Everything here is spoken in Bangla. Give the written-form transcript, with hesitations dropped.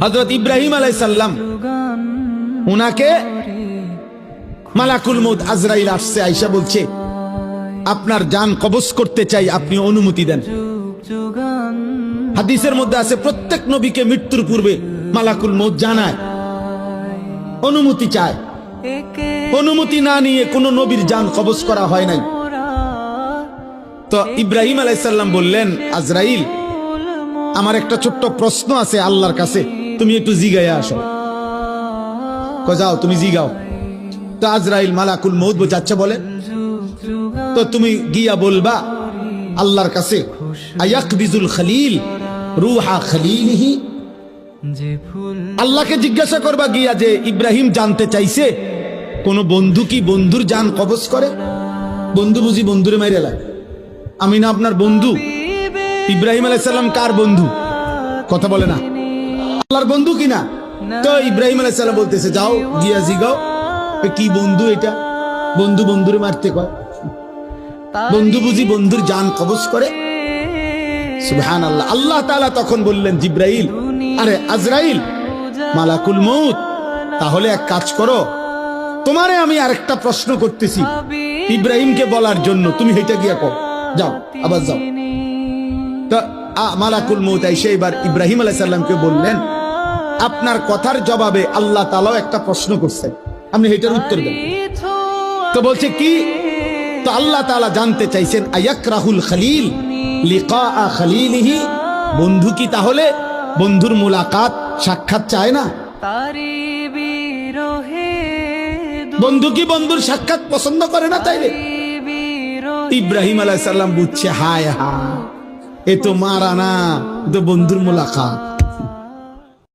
হযরত ইব্রাহিম আলাইহিস সালাম উনাকে মালাকুল মউত আজরাইল আসছে, আয়েশা বলছে আপনার জান কবজ করতে চাই, আপনি অনুমতি দেন। হাদিসের মধ্যে আছে প্রত্যেক নবীকে মৃত্যুর পূর্বে মালাকুল মউত জানায়, অনুমতি চায়। অনুমতি না নিয়ে কোন নবীর জান কবজ করা হয় নাই। তো ইব্রাহিম আলাইহিস সালাম বললেন, আজরাইল আমার একটা ছোট্ট প্রশ্ন আছে আল্লাহর কাছে, তুমি একটু জিগায়া আসো। যাও তুমি জিগাও। তো আজরাইল মালাকুল মউত বোঝাচ্ছে বলে, তো তুমি গিয়া বলবা আল্লাহর কাছে আয়াকবিজুল খলিল রূহা খলিলিহি, আল্লাহকে জিজ্ঞাসা করবা গিয়া যে ইব্রাহিম জানতে চাইছে কোন বন্ধু কি বন্ধুর জান কবজ করে? বন্ধু বুঝি বন্ধুরে মাইরে লাগে? আমি না আপনার বন্ধু? ইব্রাহিম আলাইহিস সালাম কার বন্ধু? কথা বলে না, আল্লাহর বন্ধু কিনা? তো ইব্রাহিম আলাইহিস সালাম বলতেছে যাও গিয়া জিগাও কি বন্ধু এটা, বন্ধু বন্ধুরে মারতে কয়? বন্ধু বুঝি বন্ধুর জান কবজ করে? সুবহানাল্লাহ। আল্লাহ তাআলা তখন বললেন জিব্রাইল, আরে আজরাইল মালাকুল মউত, তাহলে এক কাজ করো, তোমারে আমি আরেকটা প্রশ্ন করতেছি ইব্রাহিমকে বলার জন্য, তুমি হেঁটে গিয়া কও, যাও আবার যাও। তো মালাকুল মউত এসে এবার ইব্রাহিম আলাইহিস সালামকে বললেন, আপনার কথার জবাবে আল্লাহ তাআলাও একটা প্রশ্ন করছেন, আপনি এটার উত্তর দেন। তো বলছে কি? তো আল্লাহ তাআলা জানতে চাইছেন আয়াকরাহুল খলিল লিকা খলিলিহি, বন্ধু কি তাহলে বন্ধুর মুলাকাত সাক্ষাৎ চায় না? বন্ধু কি বন্ধুর সাক্ষাৎ পছন্দ করে না? তাইলে ইব্রাহিম আলাইহিস সালাম বুঝছে, হায় হায় এ তো মারা না, এ তো বন্ধুর মুলাকাত।